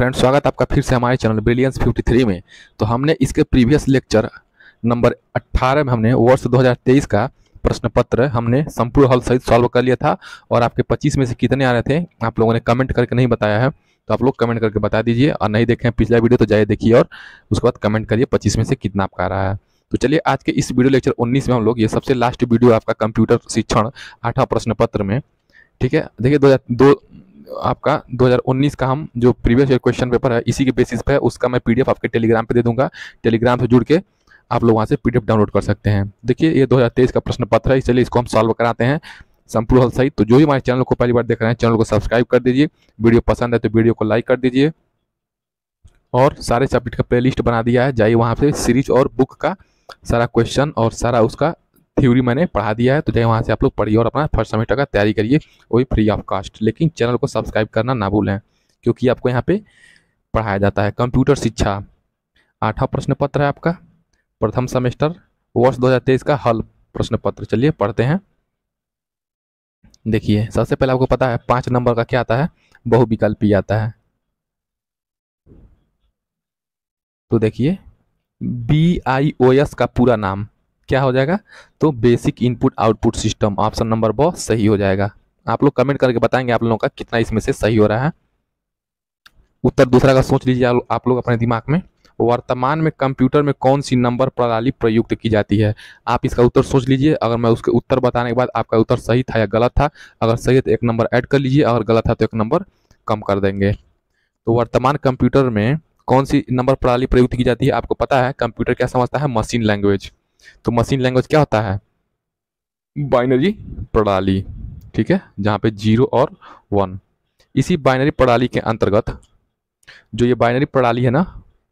Friends, स्वागत आपका फिर से हमारे चैनल ब्रिलियंस 53 में। तो हमने इसके प्रीवियस लेक्चर नंबर 18 में हमने वर्ष 2023 का प्रश्न पत्र हमने संपूर्ण हल सहित सॉल्व कर लिया था। और आपके 25 में से कितने आ रहे थे आप लोगों ने कमेंट करके नहीं बताया है, तो आप लोग कमेंट करके बता दीजिए। और नहीं देखें पिछला वीडियो तो जाइए देखिए और उसके बाद कमेंट करिए 25 में से कितना आपका आ रहा है। तो चलिए आज के इस वीडियो लेक्चर 19 में हम लोग, ये सबसे लास्ट वीडियो आपका कंप्यूटर शिक्षण 8वां प्रश्न पत्र में, ठीक है। देखिए 2002 आपका 2019 का हम जो प्रीवियस ईयर क्वेश्चन पेपर है इसी के बेसिस पे है, उसका मैं पीडीएफ आपके टेलीग्राम पे दे दूंगा। टेलीग्राम से जुड़ के आप लोग वहाँ से पीडीएफ डाउनलोड कर सकते हैं। देखिए ये 2023 का प्रश्न पत्र है, चलिए इसको हम सॉल्व कराते हैं संपूर्ण हल सहित। तो जो भी हमारे चैनल को पहली बार देख रहे हैं चैनल को सब्सक्राइब कर दीजिए, वीडियो पसंद है तो वीडियो को लाइक कर दीजिए। और सारे सब्जेक्ट का प्ले लिस्ट बना दिया है, जाइए वहाँ पे सीरीज और बुक का सारा क्वेश्चन और सारा उसका थ्योरी मैंने पढ़ा दिया है, तो जाइए वहाँ से आप लोग पढ़िए और अपना फर्स्ट सेमेस्टर का तैयारी करिए, वही फ्री ऑफ कास्ट। लेकिन चैनल को सब्सक्राइब करना ना भूलें, क्योंकि आपको यहाँ पे पढ़ाया जाता है कंप्यूटर शिक्षा। 8वां प्रश्न पत्र है आपका, प्रथम सेमेस्टर वर्ष 2023 का हल प्रश्न पत्र। चलिए पढ़ते हैं। देखिए सबसे पहले आपको पता है 5 नंबर का क्या आता है, बहुविकल्पी आता है। तो देखिए BIOS का पूरा नाम क्या हो जाएगा, तो basic input output system. Option number ब सही हो जाएगा। आप लोग कमेंट करके बताएंगे आप लोगों का कितना इसमें से सही हो रहा है। उत्तर दूसरा का सोच लीजिए आप लोग अपने दिमाग में। वर्तमान में कंप्यूटर में कौन सी नंबर प्रणाली प्रयुक्त की जाती है, आप इसका उत्तर सोच लीजिए। अगर मैं उसके उत्तर बताने के बाद आपका उत्तर सही था या गलत था, अगर सही है तो 1 नंबर ऐड कर लीजिए, अगर गलत था तो 1 नंबर कम कर देंगे। तो वर्तमान कंप्यूटर में कौन सी नंबर प्रणाली प्रयुक्त की जाती है, आपको पता है कंप्यूटर क्या समझता है, मशीन लैंग्वेज। तो मशीन लैंग्वेज क्या होता है, बाइनरी प्रणाली, ठीक है, जहाँ पे 0 और 1। इसी बाइनरी प्रणाली के अंतर्गत, जो ये बाइनरी प्रणाली है ना,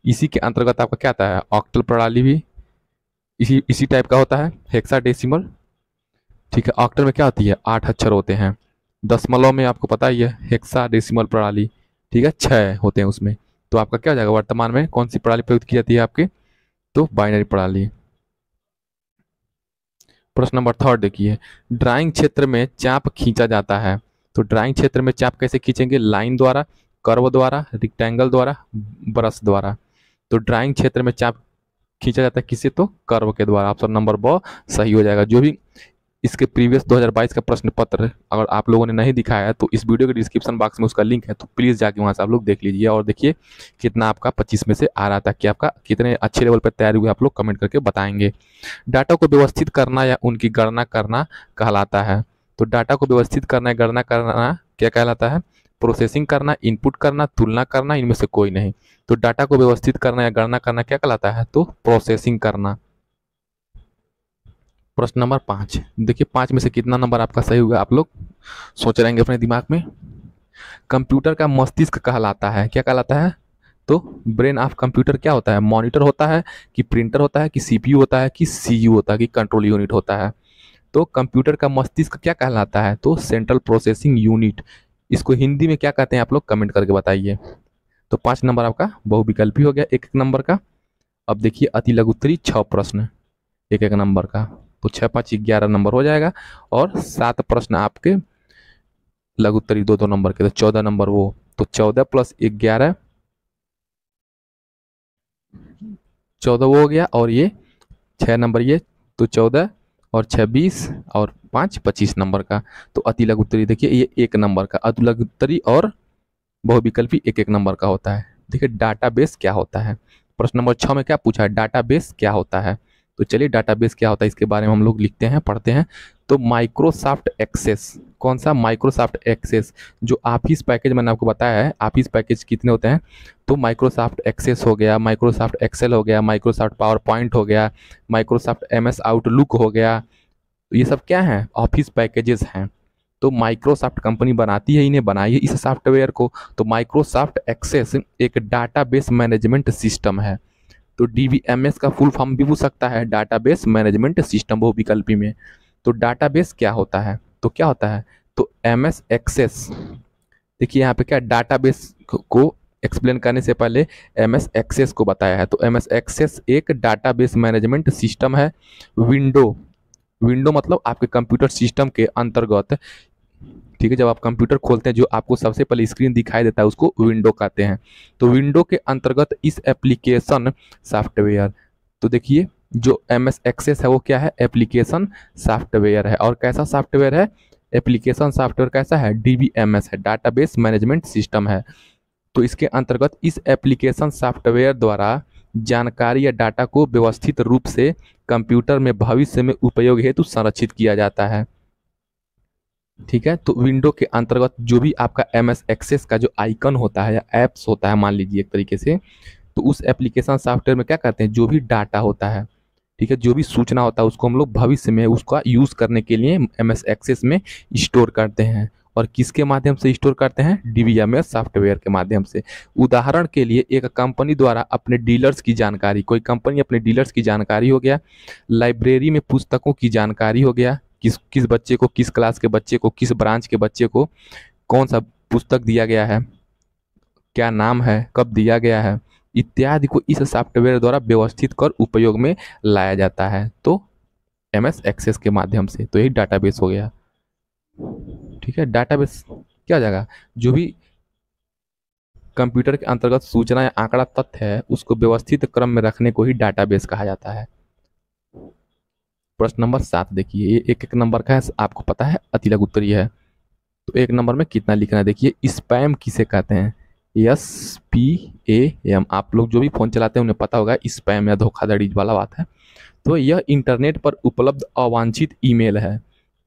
इसी के अंतर्गत आपका क्या आता है, ऑक्टल प्रणाली भी इसी टाइप का होता है, हेक्साडेसिमल, ठीक है। ऑक्टल में क्या होती है, 8 अक्षर होते हैं। दशमलव में आपको पता ही है हेक्साडेसिमल प्रणाली, ठीक है, 6 होते हैं उसमें। तो आपका क्या हो जाएगा, वर्तमान में कौन सी प्रणाली प्रयुक्त की जाती है आपके, तो बाइनरी प्रणाली। प्रश्न नंबर 3 देखिए, ड्राइंग क्षेत्र में चाप खींचा जाता है। तो ड्राइंग क्षेत्र में चाप कैसे खींचेंगे, लाइन द्वारा, कर्व द्वारा, रेक्टेंगल द्वारा, ब्रश द्वारा। तो ड्राइंग क्षेत्र में चाप खींचा जाता है किससे, तो कर्व के द्वारा। ऑप्शन नंबर ब सही हो जाएगा। जो भी इसके प्रीवियस 2022 का प्रश्न पत्र अगर आप लोगों ने नहीं दिखाया है तो इस वीडियो के डिस्क्रिप्शन बॉक्स में उसका लिंक है, तो प्लीज़ जाके वहाँ से आप लोग देख लीजिए और देखिए कितना आपका 25 में से आ रहा था, कि आपका कितने अच्छे लेवल पर तैयारी हुए आप लोग कमेंट करके बताएंगे। डाटा को व्यवस्थित करना या उनकी गणना करना कहलाता है। तो डाटा को व्यवस्थित करना या गणना करना क्या कहलाता है, प्रोसेसिंग करना, इनपुट करना, तुलना करना, इनमें से कोई नहीं। तो डाटा को व्यवस्थित करना या गणना करना क्या कहलाता है, तो प्रोसेसिंग करना। प्रश्न नंबर 5 देखिए, 5 में से कितना नंबर आपका सही होगा, आप लोग सोच रहेंगे अपने दिमाग में। कंप्यूटर का मस्तिष्क कहलाता है, क्या कहलाता है, तो ब्रेन ऑफ कंप्यूटर क्या होता है, मॉनिटर होता है कि प्रिंटर होता है कि सीपीयू होता है कि सीयू होता है कि कंट्रोल यूनिट होता है। तो कंप्यूटर का मस्तिष्क क्या कहलाता है, तो सेंट्रल प्रोसेसिंग यूनिट। इसको हिंदी में क्या कहते हैं आप लोग कमेंट करके बताइए। तो 5 नंबर आपका बहुविकल्पी हो गया 1-1 नंबर का। अब देखिए अति लघु उत्तरी 6 प्रश्न 1-1 नंबर का, तो 6-5 11 नंबर हो जाएगा। और 7 प्रश्न आपके लघु उत्तरी 2-2 नंबर के, तो 14 नंबर वो। तो 14 + 11 14 वो हो गया, और ये 6 नंबर ये, तो 14 और 6 20 और 5 25 नंबर का। तो अति लघु उत्तरी देखिए ये 1 नंबर का, अति लघु उत्तरी और बहुविकल्पी 1-1 नंबर का होता है। देखिए डाटाबेस क्या होता है, प्रश्न नंबर 6 में क्या पूछा है, डाटाबेस क्या होता है। तो चलिए डाटाबेस क्या होता है इसके बारे में हम लोग लिखते हैं, पढ़ते हैं। तो माइक्रोसॉफ्ट एक्सेस, कौन सा, माइक्रोसॉफ्ट एक्सेस। जो ऑफिस पैकेज मैंने आपको बताया है, ऑफिस पैकेज कितने होते हैं, तो माइक्रोसॉफ्ट एक्सेस हो गया, माइक्रोसॉफ्ट एक्सेल हो गया, माइक्रोसॉफ्ट पावर पॉइंट हो गया, माइक्रोसॉफ्ट MS आउटलुक हो गया। तो ये सब क्या है, ऑफिस पैकेजेस हैं। तो माइक्रोसॉफ्ट कंपनी बनाती है, इन्हें बनाई है इस सॉफ्टवेयर को। तो माइक्रोसॉफ्ट एक्सेस एक डाटाबेस मैनेजमेंट सिस्टम है। तो DBMS का फुल फॉर्म भी पूछ सकता है, डाटाबेस मैनेजमेंट सिस्टम बहुविकल्पी में। तो डाटाबेस क्या होता है, तो क्या होता है, तो MS एक्सेस। देखिए यहाँ पे क्या, डाटाबेस को एक्सप्लेन करने से पहले MS एक्सेस को बताया है। तो MS एक्सेस एक डाटाबेस मैनेजमेंट सिस्टम है। विंडो मतलब आपके कंप्यूटर सिस्टम के अंतर्गत ठीक है, जब आप कंप्यूटर खोलते हैं जो आपको सबसे पहले स्क्रीन दिखाई देता है उसको विंडो कहते हैं। तो विंडो के अंतर्गत इस एप्लीकेशन सॉफ्टवेयर, तो देखिए जो MS एक्सेस है वो क्या है, एप्लीकेशन सॉफ्टवेयर है। और कैसा सॉफ्टवेयर है, एप्लीकेशन सॉफ्टवेयर कैसा है, DBMS है, डाटाबेस मैनेजमेंट सिस्टम है। तो इसके अंतर्गत इस एप्लीकेशन सॉफ्टवेयर द्वारा जानकारी या डाटा को व्यवस्थित रूप से कंप्यूटर में भविष्य में उपयोग हेतु संरक्षित किया जाता है। ठीक है, तो विंडो के अंतर्गत जो भी आपका MS एक्सेस का जो आइकन होता है या एप्स होता है मान लीजिए एक तरीके से, तो उस एप्लीकेशन सॉफ्टवेयर में क्या करते हैं, जो भी डाटा होता है, ठीक है, जो भी सूचना होता है उसको हम लोग भविष्य में उसका यूज़ करने के लिए MS एक्सेस में स्टोर करते हैं। और किसके माध्यम से स्टोर करते हैं, DBMS सॉफ्टवेयर के माध्यम से। उदाहरण के लिए एक कंपनी द्वारा अपने डीलर्स की जानकारी, कोई कंपनी अपने डीलर्स की जानकारी हो गया, लाइब्रेरी में पुस्तकों की जानकारी हो गया, किस किस बच्चे को, किस क्लास के बच्चे को, किस ब्रांच के बच्चे को कौन सा पुस्तक दिया गया है, क्या नाम है, कब दिया गया है, इत्यादि को इस सॉफ्टवेयर द्वारा व्यवस्थित कर उपयोग में लाया जाता है। तो MS एक्सेस के माध्यम से, तो यही डाटाबेस हो गया। ठीक है, डाटाबेस क्या हो जाएगा, जो भी कंप्यूटर के अंतर्गत सूचना या आंकड़ा तथ्य है उसको व्यवस्थित क्रम में रखने को ही डाटाबेस कहा जाता है। प्रश्न नंबर 7 देखिए, ये एक एक नंबर का है, आपको पता है अतिलघु उत्तरीय है। तो एक नंबर में कितना लिखना है, देखिए स्पैम किसे कहते हैं, SPAM। आप लोग जो भी फोन चलाते हैं उन्हें पता होगा स्पैम या धोखाधड़ी वाला बात है। तो यह इंटरनेट पर उपलब्ध अवांछित ईमेल है।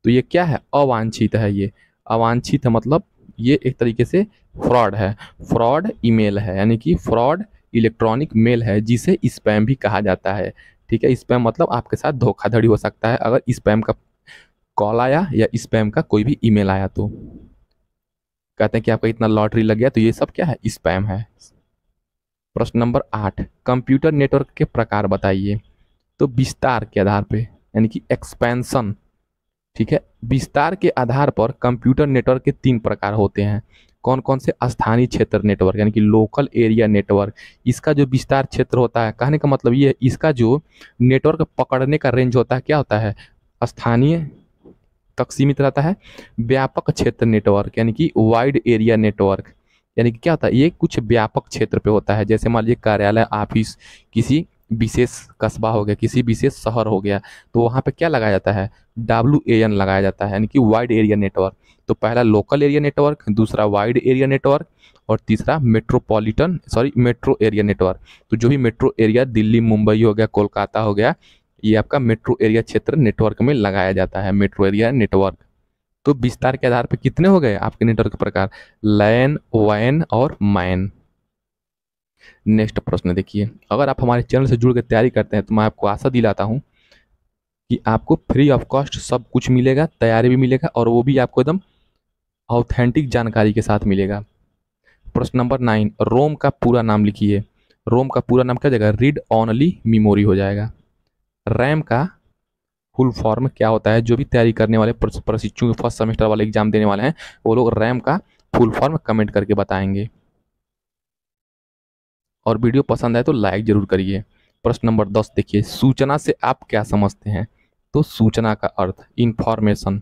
तो ये क्या है, अवांछित है, ये अवांछित है मतलब ये एक तरीके से फ्रॉड है, फ्रॉड ईमेल है, यानी कि फ्रॉड इलेक्ट्रॉनिक मेल है जिसे स्पैम भी कहा जाता है। ठीक है, स्पैम मतलब आपके साथ धोखाधड़ी हो सकता है अगर स्पैम का कॉल आया या स्पैम का कोई भी ईमेल आया तो। कहते हैं कि आपका इतना लॉटरी लग गया, तो ये सब क्या है, स्पैम है। प्रश्न नंबर 8, कंप्यूटर नेटवर्क के प्रकार बताइए। तो विस्तार के आधार पे, यानी कि एक्सपेंशन। ठीक है, विस्तार के आधार पर कंप्यूटर नेटवर्क के 3 प्रकार होते हैं। कौन कौन से, स्थानीय क्षेत्र नेटवर्क यानी कि लोकल एरिया नेटवर्क। इसका जो विस्तार क्षेत्र होता है, कहने का मतलब ये है इसका जो नेटवर्क पकड़ने का रेंज होता है क्या होता है, स्थानीय तक सीमित रहता है। व्यापक क्षेत्र नेटवर्क यानी कि वाइड एरिया नेटवर्क, यानी कि क्या होता है, ये कुछ व्यापक क्षेत्र पे होता है। जैसे मान लीजिए कार्यालय, ऑफिस, किसी विशेष कस्बा हो गया, किसी विशेष शहर हो गया, तो वहाँ पे क्या लगाया जाता है, WAN लगाया जाता है, यानी कि वाइड एरिया नेटवर्क। तो पहला लोकल एरिया नेटवर्क, दूसरा वाइड एरिया नेटवर्क, और तीसरा मेट्रो एरिया नेटवर्क। तो जो भी मेट्रो एरिया, दिल्ली, मुंबई हो गया, कोलकाता हो गया, ये आपका मेट्रो एरिया क्षेत्र नेटवर्क में लगाया जाता है, मेट्रो एरिया नेटवर्क। तो विस्तार के आधार पर कितने हो गए आपके नेटवर्क प्रकार, लैन, वैन और मैन। नेक्स्ट प्रश्न देखिए, अगर आप हमारे चैनल से जुड़ के तैयारी करते हैं तो मैं आपको आशा दिलाता हूं कि आपको फ्री ऑफ कॉस्ट सब कुछ मिलेगा, तैयारी भी मिलेगा और वो भी आपको एकदम ऑथेंटिक जानकारी के साथ मिलेगा। प्रश्न नंबर 9, रोम का पूरा नाम लिखिए। रोम का पूरा नाम क्या हो जाएगा, रीड ओनली मेमोरी हो जाएगा। रैम का फुल फॉर्म क्या होता है, जो भी तैयारी करने वाले प्रशिक्षु फर्स्ट सेमेस्टर वाले एग्जाम देने वाले हैं वो लोग रैम का फुल फॉर्म कमेंट करके बताएंगे। और वीडियो पसंद आए तो लाइक जरूर करिए। प्रश्न नंबर 10 देखिए, सूचना से आप क्या समझते हैं। तो सूचना का अर्थ इंफॉर्मेशन,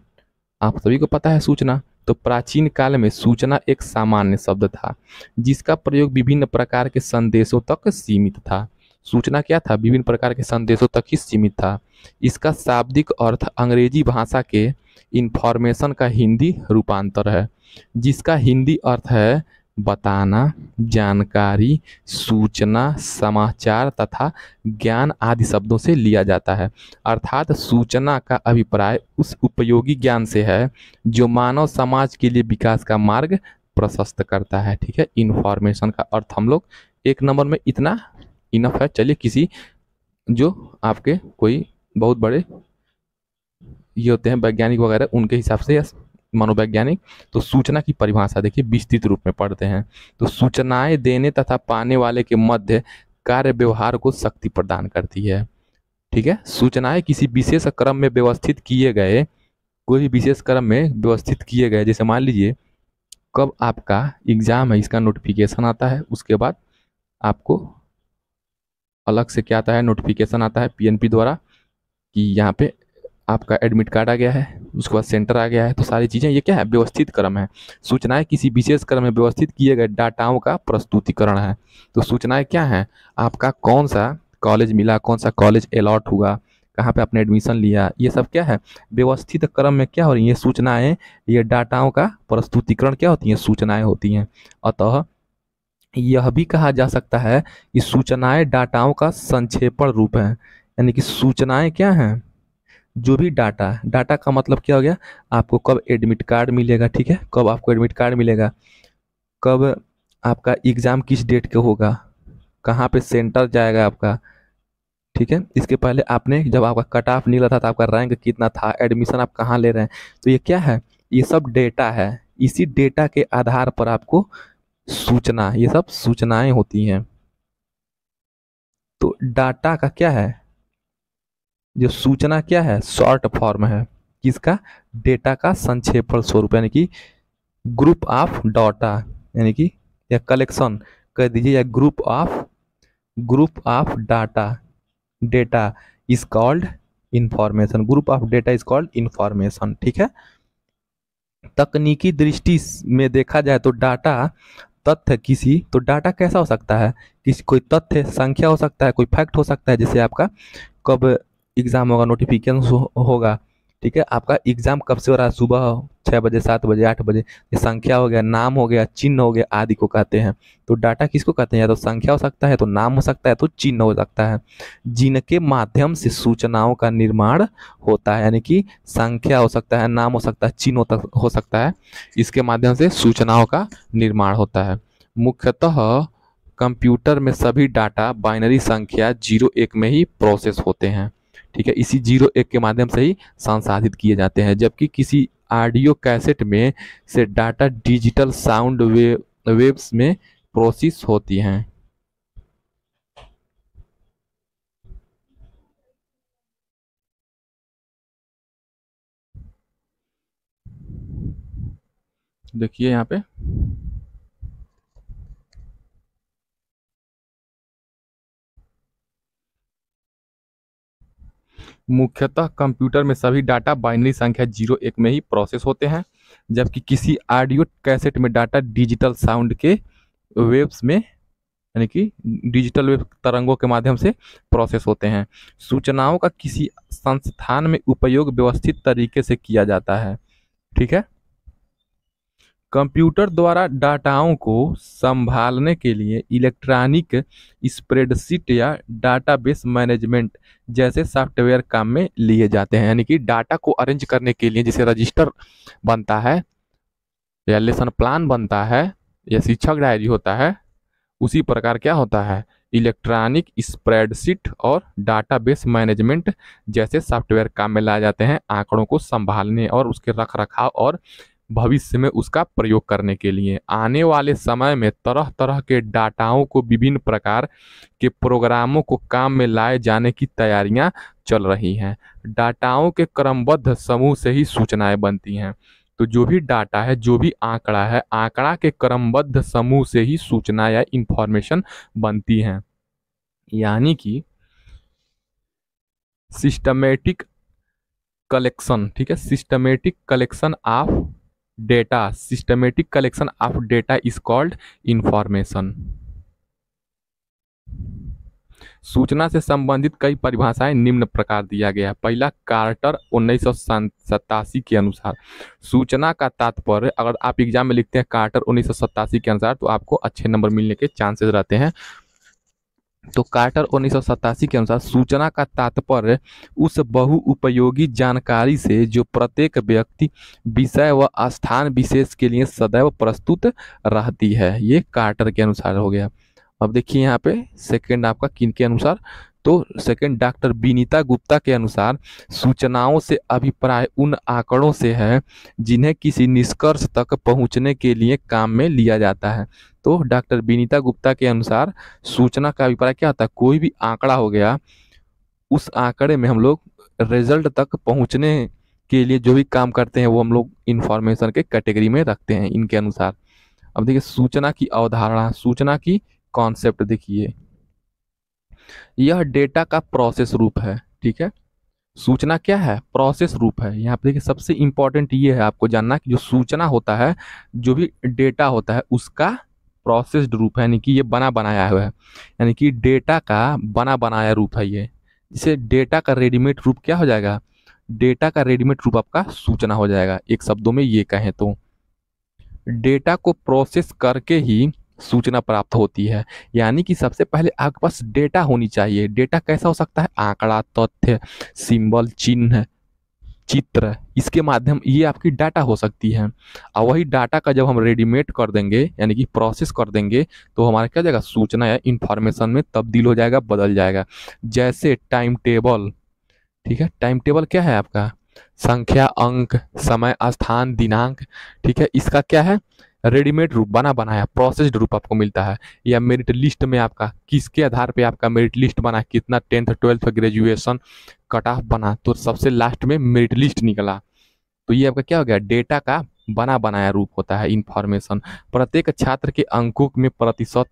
आप सभी को पता है सूचना। तो प्राचीन काल में सूचना एक सामान्य शब्द था जिसका प्रयोग विभिन्न प्रकार के संदेशों तक सीमित था। सूचना क्या था, विभिन्न प्रकार के संदेशों तक ही सीमित था। इसका शाब्दिक अर्थ अंग्रेजी भाषा के इंफॉर्मेशन का हिंदी रूपांतर है, जिसका हिंदी अर्थ है बताना, जानकारी, सूचना, समाचार तथा ज्ञान आदि शब्दों से लिया जाता है। अर्थात सूचना का अभिप्राय उस उपयोगी ज्ञान से है जो मानव समाज के लिए विकास का मार्ग प्रशस्त करता है। ठीक है, इंफॉर्मेशन का अर्थ हम लोग एक नंबर में इतना इनफ है। चलिए किसी जो आपके कोई बहुत बड़े ये होते हैं वैज्ञानिक वगैरह, उनके हिसाब से मनोवैज्ञानिक, तो सूचना की परिभाषा देखिए विस्तृत रूप में पढ़ते हैं। तो सूचनाएं देने तथा पाने वाले के मध्य कार्य व्यवहार को शक्ति प्रदान करती है। ठीक है, सूचनाएं किसी विशेष क्रम में व्यवस्थित किए गए, कोई भी विशेष क्रम में व्यवस्थित किए गए, जैसे मान लीजिए कब आपका एग्जाम है इसका नोटिफिकेशन आता है, उसके बाद आपको अलग से क्या आता है, नोटिफिकेशन आता है PNP द्वारा कि यहाँ पे आपका एडमिट कार्ड आ गया है, उसके बाद सेंटर आ गया है। तो सारी चीज़ें ये क्या है, व्यवस्थित क्रम है। सूचनाएं किसी विशेष क्रम में व्यवस्थित किए गए डाटाओं का प्रस्तुतिकरण है। तो सूचनाएं क्या हैं, आपका कौन सा कॉलेज मिला, कौन सा कॉलेज अलॉट हुआ, कहाँ पे आपने एडमिशन लिया, ये सब क्या है, व्यवस्थित क्रम में क्या हो रही है सूचनाएं, ये डाटाओं का प्रस्तुतिकरण क्या होती हैं, सूचनाएं होती हैं। अतः यह भी कहा जा सकता है कि सूचनाएं डाटाओं का संक्षेपण रूप है। यानी कि सूचनाएं क्या हैं, जो भी डाटा, डाटा का मतलब क्या हो गया, आपको कब एडमिट कार्ड मिलेगा, ठीक है, कब आपको एडमिट कार्ड मिलेगा, कब आपका एग्ज़ाम किस डेट के होगा, कहाँ पे सेंटर जाएगा आपका, ठीक है, इसके पहले आपने जब आपका कट ऑफ निकला था तो आपका रैंक कितना था, एडमिशन आप कहाँ ले रहे हैं। तो ये क्या है, ये सब डेटा है। इसी डेटा के आधार पर आपको सूचना, ये सब सूचनाएं होती हैं। तो डाटा का क्या है, जो सूचना क्या है, शॉर्ट फॉर्म है किसका, डेटा का संक्षेपण स्वरूप, यानी कि ग्रुप ऑफ डाटा, यानी कि या कलेक्शन कह दीजिए, या group of data, data is called information, group of data is called information, ठीक है। तकनीकी दृष्टि में देखा जाए तो डाटा तथ्य किसी, तो डाटा कैसा हो सकता है, किसी कोई तथ्य संख्या हो सकता है, कोई फैक्ट हो सकता है, जैसे आपका कब एग्ज़ाम होगा, नोटिफिकेशन होगा, ठीक है, आपका एग्ज़ाम कब से हो रहा है, सुबह 6 बजे, 7 बजे, 8 बजे, ये संख्या हो गया, नाम हो गया, चिन्ह हो गया, आदि को कहते हैं। तो डाटा किसको कहते हैं, या तो संख्या हो सकता है, तो नाम हो सकता है, तो चिन्ह हो सकता है, जिनके माध्यम से सूचनाओं का निर्माण होता है। यानी कि संख्या हो सकता है, नाम हो सकता है, चिन्ह हो सकता है, इसके माध्यम से सूचनाओं का निर्माण होता है। मुख्यतः कंप्यूटर में सभी डाटा बाइनरी संख्या 0 1 में ही प्रोसेस होते हैं, ठीक है, इसी 0 1 के माध्यम से ही संसाधित किए जाते हैं। जबकि किसी ऑडियो कैसेट में से डाटा डिजिटल साउंड वेव्स में प्रोसेस होती हैं। देखिए यहाँ पे मुख्यतः कंप्यूटर में सभी डाटा बाइनरी संख्या 0 1 में ही प्रोसेस होते हैं, जबकि किसी ऑडियो कैसेट में डाटा डिजिटल साउंड के वेव्स में, यानी कि डिजिटल वेव तरंगों के माध्यम से प्रोसेस होते हैं। सूचनाओं का किसी संस्थान में उपयोग व्यवस्थित तरीके से किया जाता है, ठीक है। कंप्यूटर द्वारा डाटाओं को संभालने के लिए इलेक्ट्रॉनिक स्प्रेडशीट या डाटाबेस मैनेजमेंट जैसे सॉफ्टवेयर काम में लिए जाते हैं। यानी कि डाटा को अरेंज करने के लिए जैसे रजिस्टर बनता है, या लेसन प्लान बनता है, या शिक्षक डायरी होता है, उसी प्रकार क्या होता है, इलेक्ट्रॉनिक स्प्रेडशीट और डाटाबेस मैनेजमेंट जैसे सॉफ्टवेयर काम में लाए जाते हैं आंकड़ों को संभालने और उसके रख रखाव और भविष्य में उसका प्रयोग करने के लिए। आने वाले समय में तरह तरह के डाटाओं को विभिन्न प्रकार के प्रोग्रामों को काम में लाए जाने की तैयारियां चल रही हैं। डाटाओं के क्रमबद्ध समूह से ही सूचनाएं बनती हैं। तो जो भी डाटा है, जो भी आंकड़ा है, आंकड़ा के क्रमबद्ध समूह से ही सूचना या इंफॉर्मेशन बनती हैं। यानी कि सिस्टमेटिक कलेक्शन, ठीक है, systematic collection of data, systematic collection of data is called information. सूचना से संबंधित कई परिभाषाएं निम्न प्रकार दिया गया है। पहला, कार्टर 1987 के अनुसार सूचना का तात्पर्य, अगर आप एग्जाम में लिखते हैं कार्टर 1987 के अनुसार तो आपको अच्छे नंबर मिलने के चांसेस रहते हैं। तो कार्टर 1987 के अनुसार सूचना का तात्पर्य उस बहुउपयोगी जानकारी से जो प्रत्येक व्यक्ति, विषय व स्थान विशेष के लिए सदैव प्रस्तुत रहती है। ये कार्टर के अनुसार हो गया। अब देखिए यहाँ पे सेकंड आपका किन के अनुसार, तो सेकंड डॉक्टर विनीता गुप्ता के अनुसार सूचनाओं से अभिप्राय उन आंकड़ों से है जिन्हें किसी निष्कर्ष तक पहुंचने के लिए काम में लिया जाता है। तो डॉक्टर विनीता गुप्ता के अनुसार सूचना का अभिप्राय क्या होता है, कोई भी आंकड़ा हो गया, उस आंकड़े में हम लोग रिजल्ट तक पहुंचने के लिए जो भी काम करते हैं वो हम लोग इंफॉर्मेशन के कैटेगरी में रखते हैं इनके अनुसार। अब देखिए सूचना की अवधारणा, सूचना की कॉन्सेप्ट देखिए, यह डेटा का प्रोसेस रूप है, ठीक है, सूचना क्या है? प्रोसेस रूप है। यहाँ पे देखिए सबसे इंपॉर्टेंट ये है आपको जानना कि जो सूचना होता है, जो भी डेटा होता है उसका प्रोसेस्ड रूप है, यानी कि ये बना बनाया हुआ है, यानी कि डेटा का बना बनाया रूप है ये। जिसे डेटा का रेडीमेड रूप क्या हो जाएगा? डेटा का रेडीमेड रूप आपका सूचना हो जाएगा। एक शब्दों में ये कहें तो डेटा को प्रोसेस करके ही सूचना प्राप्त होती है। यानी कि सबसे पहले आपके पास डेटा होनी चाहिए। डेटा कैसा हो सकता है? आंकड़ा, तथ्य, सिंबल, चिन्ह, चित्र, इसके माध्यम ये आपकी डाटा हो सकती है। और वही डाटा का जब हम रेडीमेड कर देंगे यानी कि प्रोसेस कर देंगे तो हमारा क्या हो जाएगा? सूचना या इंफॉर्मेशन में तब्दील हो जाएगा, बदल जाएगा। जैसे टाइम टेबल, ठीक है, टाइम टेबल क्या है आपका? संख्या, अंक, समय, स्थान, दिनांक, ठीक है, इसका क्या है? रेडीमेड रूप, बना बनाया प्रोसेस्ड रूप आपको मिलता है। या मेरिट लिस्ट में आपका किसके आधार पे आपका मेरिट लिस्ट बना, कितना 10th 12th graduation cut off बना, तो सबसे लास्ट में मेरिट लिस्ट निकला। तो ये आपका क्या हो गया? डेटा का बना बनाया रूप होता है इंफॉर्मेशन। प्रत्येक छात्र के अंकों में प्रतिशत,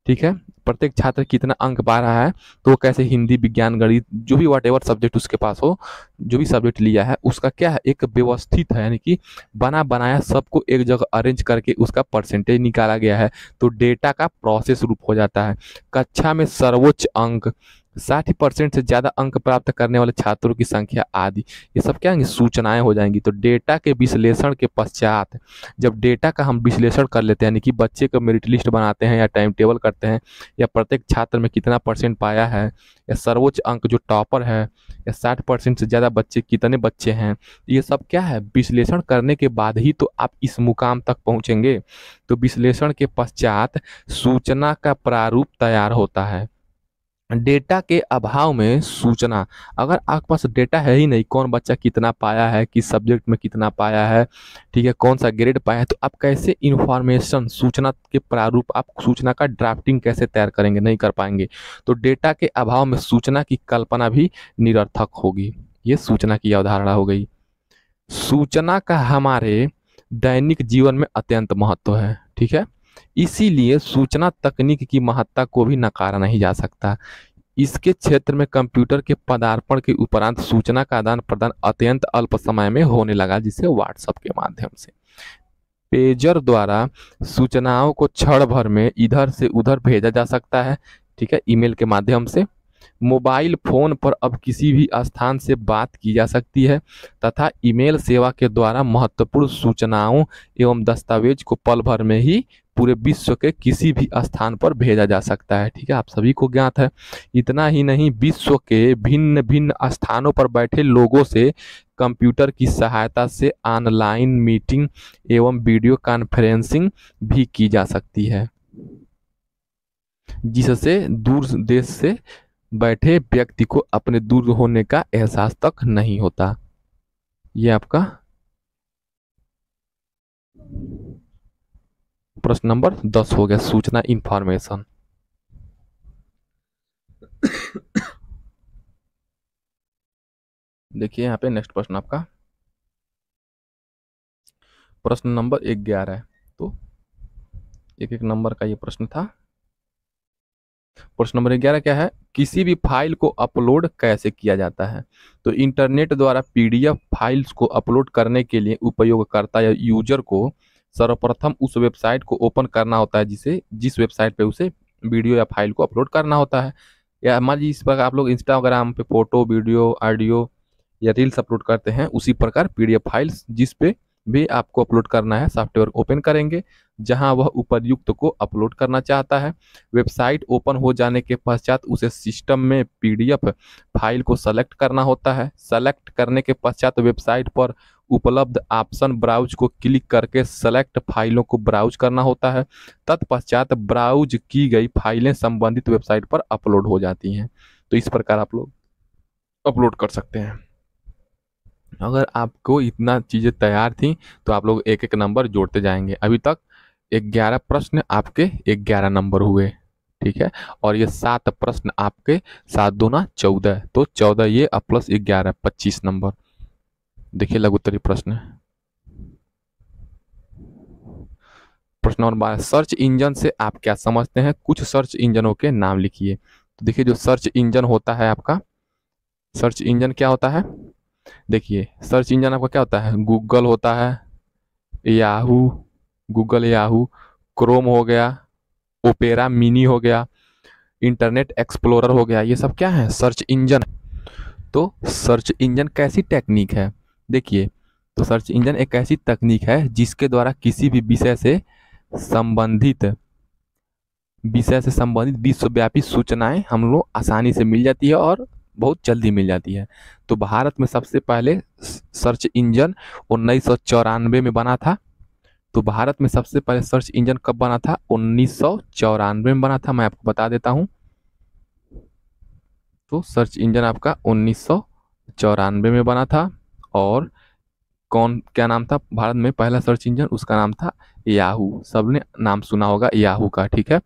ठीक है, प्रत्येक छात्र कितना अंक पा रहा है, तो वो कैसे हिंदी, विज्ञान, गणित, जो भी वट एवर सब्जेक्ट उसके पास हो, जो भी सब्जेक्ट लिया है उसका क्या है? एक व्यवस्थित है, यानी कि बना बनाया सबको एक जगह अरेंज करके उसका परसेंटेज निकाला गया है। तो डेटा का प्रोसेस रूप हो जाता है। कक्षा में सर्वोच्च अंक, 60% से ज़्यादा अंक प्राप्त करने वाले छात्रों की संख्या आदि, ये सब क्या होंगी? सूचनाएं हो जाएंगी। तो डेटा के विश्लेषण के पश्चात, जब डेटा का हम विश्लेषण कर लेते हैं यानी कि बच्चे का मेरिट लिस्ट बनाते हैं या टाइम टेबल करते हैं, या प्रत्येक छात्र में कितना परसेंट पाया है, या सर्वोच्च अंक जो टॉपर है, या 60% से ज़्यादा बच्चे कितने बच्चे हैं, ये सब क्या है? विश्लेषण करने के बाद ही तो आप इस मुकाम तक पहुँचेंगे। तो विश्लेषण के पश्चात सूचना का प्रारूप तैयार होता है। डेटा के अभाव में सूचना, अगर आपके पास डेटा है ही नहीं, कौन बच्चा कितना पाया है, किस सब्जेक्ट में कितना पाया है, ठीक है, कौन सा ग्रेड पाया है, तो आप कैसे इंफॉर्मेशन, सूचना के प्रारूप, आप सूचना का ड्राफ्टिंग कैसे तैयार करेंगे? नहीं कर पाएंगे। तो डेटा के अभाव में सूचना की कल्पना भी निरर्थक होगी। ये सूचना की अवधारणा हो गई। सूचना का हमारे दैनिक जीवन में अत्यंत महत्व है, ठीक है, इसीलिए सूचना तकनीक की महत्ता को भी नकारा नहीं जा सकता। इसके क्षेत्र में कंप्यूटर के पदार्पण के उपरांत सूचना का आदान प्रदान अत्यंत अल्प समय में होने लगा, जिसे व्हाट्सएप के माध्यम से। पेजर द्वारा सूचनाओं को क्षण भर में इधर से उधर भेजा जा सकता है, ठीक है, ईमेल के माध्यम से। मोबाइल फोन पर अब किसी भी स्थान से बात की जा सकती है तथा ईमेल सेवा के द्वारा महत्वपूर्ण सूचनाओं एवं दस्तावेज को पल भर में ही पूरे विश्व के किसी भी स्थान पर भेजा जा सकता है, ठीक है, आप सभी को ज्ञात है। इतना ही नहीं, विश्व के भिन्न भिन्न स्थानों पर बैठे लोगों से कंप्यूटर की सहायता से ऑनलाइन मीटिंग एवं वीडियो कॉन्फ्रेंसिंग भी की जा सकती है, जिससे दूर देश से बैठे व्यक्ति को अपने दूर होने का एहसास तक नहीं होता। ये आपका प्रश्न नंबर 10 हो गया, सूचना इंफॉर्मेशन। देखिए यहाँ पे नेक्स्ट प्रश्न आपका प्रश्न नंबर 11 है। तो एक एक नंबर का ये प्रश्न था। प्रश्न नंबर 11 क्या है? किसी भी फाइल को अपलोड कैसे किया जाता है? तो इंटरनेट द्वारा पीडीएफ फाइल्स को अपलोड करने के लिए उपयोगकर्ता या यूजर को सर्वप्रथम उस वेबसाइट को ओपन करना होता है जिस वेबसाइट पे उसे वीडियो या फाइल को अपलोड करना होता है। या मान लीजिए इस पर आप लोग इंस्टाग्राम पे फोटो, वीडियो, ऑडियो या रील्स अपलोड करते हैं, उसी प्रकार पीडीएफ फाइल्स जिस पे भी आपको अपलोड करना है, सॉफ्टवेयर ओपन करेंगे जहां वह उपर्युक्त को अपलोड करना चाहता है। वेबसाइट ओपन हो जाने के पश्चात उसे सिस्टम में पीडीएफ फाइल को सेलेक्ट करना होता है। सेलेक्ट करने के पश्चात वेबसाइट पर उपलब्ध ऑप्शन ब्राउज को क्लिक करके सेलेक्ट फाइलों को ब्राउज करना होता है। तत्पश्चात ब्राउज की गई फाइलें संबंधित वेबसाइट पर अपलोड हो जाती हैं। तो इस प्रकार आप लोग अपलोड कर सकते हैं। अगर आपको इतना चीज़ें तैयार थी तो आप लोग एक एक नंबर जोड़ते जाएंगे। अभी तक 11 प्रश्न आपके 11 नंबर हुए, ठीक है, और ये 7 प्रश्न आपके 7 दूना 14, तो 14 ये प्लस 11 25 नंबर। देखिए लघुत्तरीय प्रश्न, प्रश्न नंबर 12, सर्च इंजन से आप क्या समझते हैं? कुछ सर्च इंजनों के नाम लिखिए। तो देखिए जो सर्च इंजन होता है आपका, सर्च इंजन क्या होता है? देखिए सर्च इंजन आपका क्या होता है? गूगल होता है, याहू, गूगल याहू, क्रोम हो गया, ओपेरा मिनी हो गया, इंटरनेट एक्सप्लोरर हो गया, ये सब क्या है? Search engine. तो सर्च इंजन कैसी टेक्निक है? देखिए, तो सर्च इंजन एक ऐसी तकनीक है जिसके द्वारा किसी भी संबंधित विषय से संबंधित विश्वव्यापी सूचनाएं हम लोग आसानी से मिल जाती है और बहुत जल्दी मिल जाती है। तो भारत में सबसे पहले सर्च इंजन 1994 में बना था। तो भारत में सबसे पहले सर्च इंजन कब बना था? 1994 में बना था, मैं आपको बता देता हूं। तो सर्च इंजन आपका 1994 में बना था। और कौन क्या नाम था भारत में पहला सर्च इंजन? उसका नाम था याहू। सबने नाम सुना होगा याहू का, ठीक है।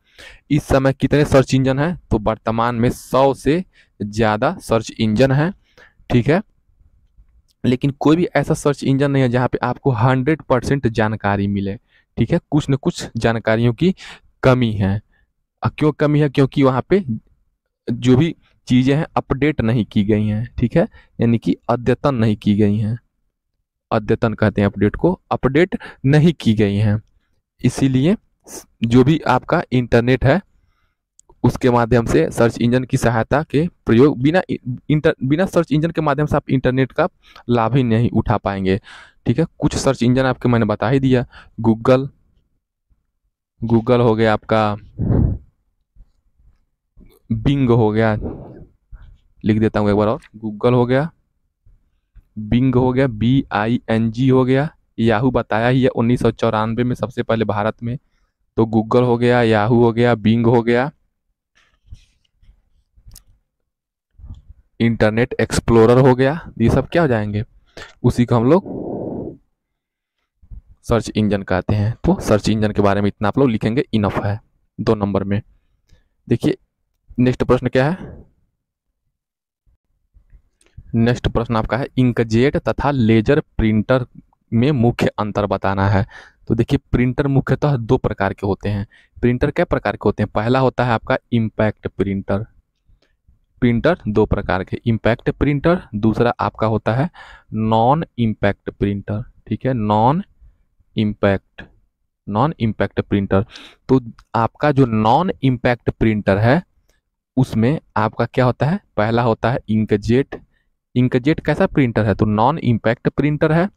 इस समय कितने सर्च इंजन हैं? तो वर्तमान में 100 से ज़्यादा सर्च इंजन हैं, ठीक है। लेकिन कोई भी ऐसा सर्च इंजन नहीं है जहाँ पे आपको 100% जानकारी मिले, ठीक है। कुछ न कुछ जानकारियों की कमी है। क्यों कमी है? क्योंकि वहाँ पे जो भी चीज़ें हैं अपडेट नहीं की गई हैं, ठीक है, यानी कि अद्यतन नहीं की गई हैं। अद्यतन कहते हैं अपडेट को, अपडेट नहीं की गई हैं। इसीलिए जो भी आपका इंटरनेट है उसके माध्यम से सर्च इंजन की सहायता के प्रयोग बिना सर्च इंजन के माध्यम से आप इंटरनेट का लाभ ही नहीं उठा पाएंगे, ठीक है। कुछ सर्च इंजन आपके मैंने बता ही दिया। गूगल, गूगल हो गया आपका, बिंग हो गया, लिख देता हूँ एक बार और, गूगल हो गया, बिंग हो गया, BING हो गया, याहू बताया ही है 1994 में सबसे पहले भारत में। तो गूगल हो गया, याहू हो गया, बिंग हो गया, इंटरनेट एक्सप्लोरर हो गया, ये सब क्या हो जाएंगे? उसी को हम लोग सर्च इंजन कहते हैं। तो सर्च इंजन के बारे में इतना आप लोग लिखेंगे, इनफ है 2 नंबर में। देखिए नेक्स्ट प्रश्न क्या है? नेक्स्ट प्रश्न आपका है इंकजेट तथा लेजर प्रिंटर में मुख्य अंतर बताना है। तो देखिए प्रिंटर मुख्यतः 2 प्रकार के होते हैं। प्रिंटर क्या प्रकार के होते हैं? पहला होता है आपका इम्पैक्ट प्रिंटर। प्रिंटर 2 प्रकार के, इम्पैक्ट प्रिंटर, दूसरा आपका होता है नॉन इम्पैक्ट प्रिंटर, ठीक है। Non impact printer. तो आपका जो नॉन इम्पैक्ट प्रिंटर है उसमें आपका क्या होता है? पहला होता है इंकजेट। इंकजेट कैसा प्रिंटर है? तो नॉन इम्पैक्ट प्रिंटर है।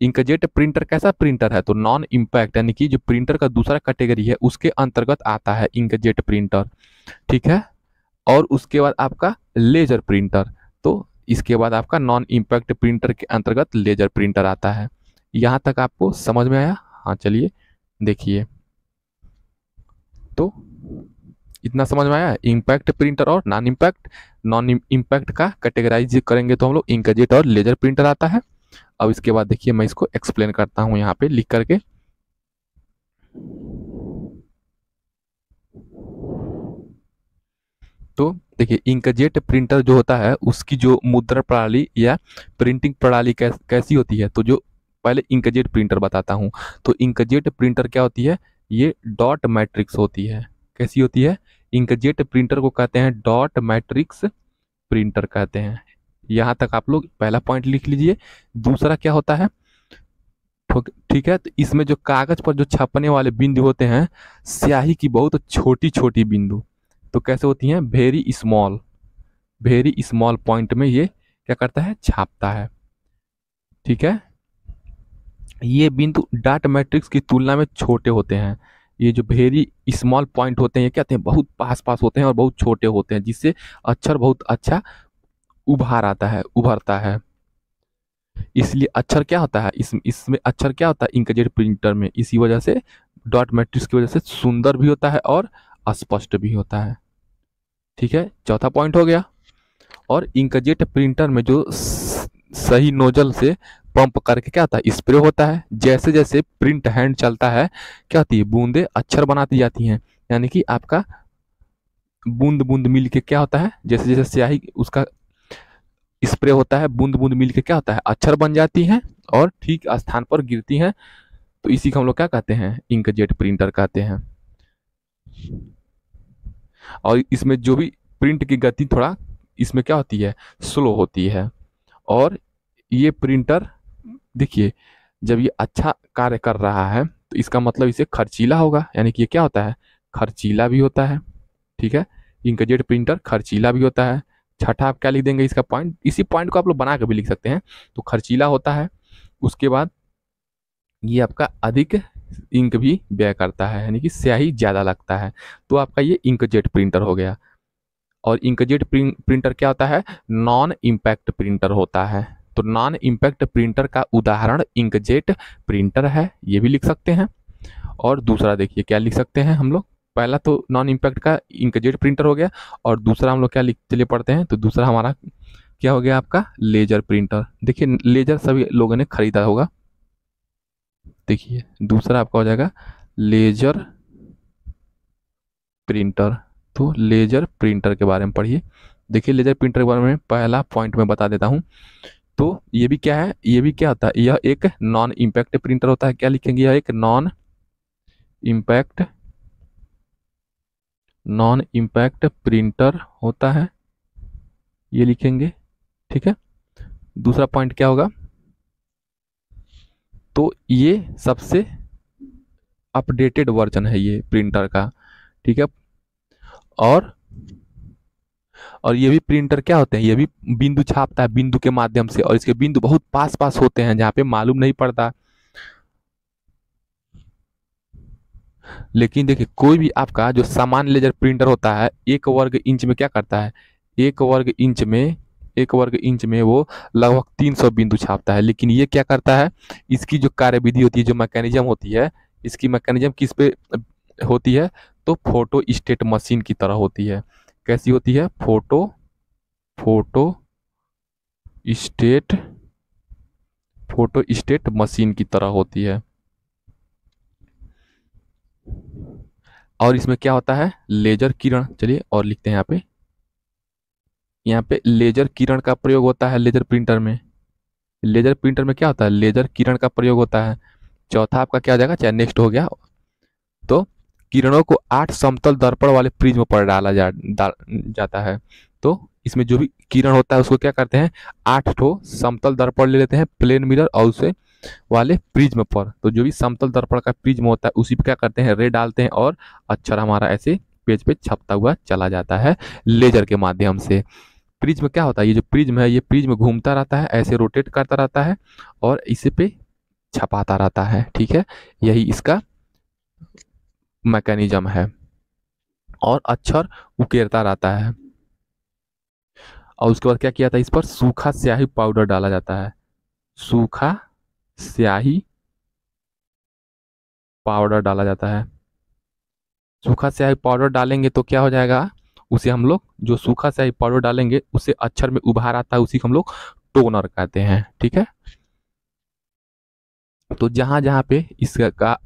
इंकजेट प्रिंटर कैसा प्रिंटर है? तो नॉन इम्पैक्ट, यानी कि जो प्रिंटर का दूसरा कैटेगरी है उसके अंतर्गत आता है इंकजेट प्रिंटर, ठीक है। और उसके बाद आपका लेजर प्रिंटर। तो इसके बाद आपका नॉन इम्पैक्ट प्रिंटर के अंतर्गत लेजर प्रिंटर आता है। यहाँ तक आपको समझ में आया? हाँ चलिए देखिए, तो इतना समझ में आया इम्पैक्ट प्रिंटर और नॉन इम्पैक्ट। नॉन इम्पैक्ट का कैटेगराइज करेंगे तो हम लोग इंकजेट और लेजर प्रिंटर आता है। अब इसके बाद देखिए मैं इसको एक्सप्लेन करता हूँ यहाँ पे लिख करके। तो देखिए इंकजेट प्रिंटर जो होता है उसकी जो मुद्रण प्रणाली या प्रिंटिंग प्रणाली कैसी होती है? तो जो पहले इंकजेट प्रिंटर बताता हूँ। तो इंकजेट प्रिंटर क्या होती है? ये डॉट मैट्रिक्स होती है। कैसी होती है? इंकजेट प्रिंटर को कहते हैं डॉट मैट्रिक्स प्रिंटर कहते हैं। यहाँ तक आप लोग पहला पॉइंट लिख लीजिए। दूसरा क्या होता है? ठीक है, तो इसमें जो कागज पर जो छपने वाले बिंदु होते हैं स्याही की बहुत छोटी छोटी बिंदु, तो कैसे होती हैं? वेरी स्मॉल पॉइंट में ये क्या करता है? छापता है, ठीक है। ये बिंदु डॉट मैट्रिक्स की तुलना में छोटे होते हैं। ये जो वेरी स्मॉल पॉइंट होते हैं ये क्या होते हैं? बहुत पास पास होते हैं और बहुत छोटे होते हैं, जिससे अक्षर बहुत अच्छा उभरता है। इसलिए अक्षर क्या होता है? इसमें अक्षर क्या होता है इंकजेट प्रिंटर में? इसी वजह से डॉट मैट्रिक्स की वजह से सुंदर भी होता है और स्पष्ट भी होता है, ठीक है। चौथा पॉइंट हो गया। और इंकजेट प्रिंटर में जो सही नोजल से पंप करके क्या होता है? स्प्रे होता है। जैसे जैसे प्रिंट हैंड चलता है क्या होती है? बूंदे अक्षर बनाती जाती हैं, यानी कि आपका बूंद बूंद मिल के क्या होता है? जैसे जैसे स्याही उसका स्प्रे होता है बूंद बूंद मिल के क्या होता है? अक्षर बन जाती हैं और ठीक स्थान पर गिरती हैं। तो इसी को हम लोग क्या कहते हैं? इंकजेट प्रिंटर कहते हैं। और इसमें जो भी प्रिंट की गति थोड़ा इसमें क्या होती है, स्लो होती है। और ये प्रिंटर देखिए, जब ये अच्छा कार्य कर रहा है तो इसका मतलब इसे खर्चीला होगा, यानी कि ये क्या होता है, खर्चीला भी होता है। ठीक है, इंकजेट प्रिंटर खर्चीला भी होता है। छठा आप क्या लिख देंगे इसका पॉइंट, इसी पॉइंट को आप लोग बना के भी लिख सकते हैं। तो खर्चीला होता है, उसके बाद ये आपका अधिक इंक भी व्यय करता है, यानी कि स्याही ज़्यादा लगता है। तो आपका ये इंकजेट प्रिंटर हो गया। और इंकजेट प्रिंटर क्या होता है, नॉन इम्पैक्ट प्रिंटर होता है। तो नॉन इम्पैक्ट प्रिंटर का उदाहरण इंकजेट प्रिंटर है, ये भी लिख सकते हैं। और दूसरा देखिए क्या लिख सकते हैं हम लोग, पहला तो नॉन इम्पैक्ट का इंकजेट प्रिंटर हो गया, और दूसरा हम लोग क्या लिख चलिए पढ़ते हैं। तो दूसरा हमारा क्या हो गया, आपका लेजर प्रिंटर। देखिए लेजर सभी लोगों ने खरीदा होगा। देखिए दूसरा आपका हो जाएगा लेजर प्रिंटर। तो लेजर प्रिंटर के बारे में पढ़िए। देखिए लेजर प्रिंटर के बारे में पहला पॉइंट मैं बता देता हूँ। तो ये भी क्या है, ये भी क्या होता है, यह एक नॉन इम्पैक्ट प्रिंटर होता है। क्या लिखेंगे, यह एक नॉन इम्पैक्ट प्रिंटर होता है, ये लिखेंगे। ठीक है, दूसरा पॉइंट क्या होगा, तो ये सबसे अपडेटेड वर्जन है ये प्रिंटर का। ठीक है, और ये भी प्रिंटर क्या होते हैं, ये भी बिंदु छापता है बिंदु के माध्यम से, और इसके बिंदु बहुत पास पास होते हैं जहाँ पे मालूम नहीं पड़ता। लेकिन देखिए कोई भी आपका जो सामान्य लेजर प्रिंटर होता है, 1 वर्ग इंच में क्या करता है, 1 वर्ग इंच में वो लगभग 300 बिंदु छापता है। लेकिन ये क्या करता है, इसकी जो कार्यविधि होती है, जो मैकेनिज्म होती है, इसकी मैकेनिज्म किस पे होती है, तो फोटो स्टेट मशीन की तरह होती है। कैसी होती है, फोटो स्टेट मशीन की तरह होती है। और इसमें क्या होता है, लेजर किरण। चलिए और लिखते हैं यहाँ पे लेजर किरण का प्रयोग होता है लेजर प्रिंटर में। लेजर प्रिंटर में क्या होता है, लेजर किरण का प्रयोग होता है। चौथा आपका क्या हो जाएगा, चाहे नेक्स्ट हो गया। तो किरणों को 8 समतल दर्पण वाले प्रिज्म पर जाता है। तो इसमें जो भी किरण होता है उसको क्या करते हैं, 8 ठो समतल दर्पण ले लेते हैं, प्लेन मिरर और उसे वाले प्रिज्म पर। तो जो भी समतल दर्पण का प्रिज्म होता है उसी पे क्या करते हैं, रे डालते हैं, और अक्षर हमारा ऐसे पेज पे छपता हुआ चला जाता है लेजर के माध्यम से। प्रिज्म क्या होता है, ये जो प्रिज्म है, ये प्रिज्म घूमता रहता है, ऐसे रोटेट करता रहता है, और इसे पे छपाता रहता है। ठीक है, यही इसका मैकेनिज्म है, और अक्षर उकेरता रहता है। और उसके बाद क्या किया था, इस पर सूखा स्याही पाउडर डाला जाता है। सूखा स्याही पाउडर डाला जाता है। सूखा स्याही पाउडर डालेंगे तो क्या हो जाएगा, उसे हम लोग जो सूखा स्याही पाउडर डालेंगे उसे अक्षर में उभार आता है, उसी को हम लोग टोनर कहते हैं। ठीक है, तो जहां जहां पे इसका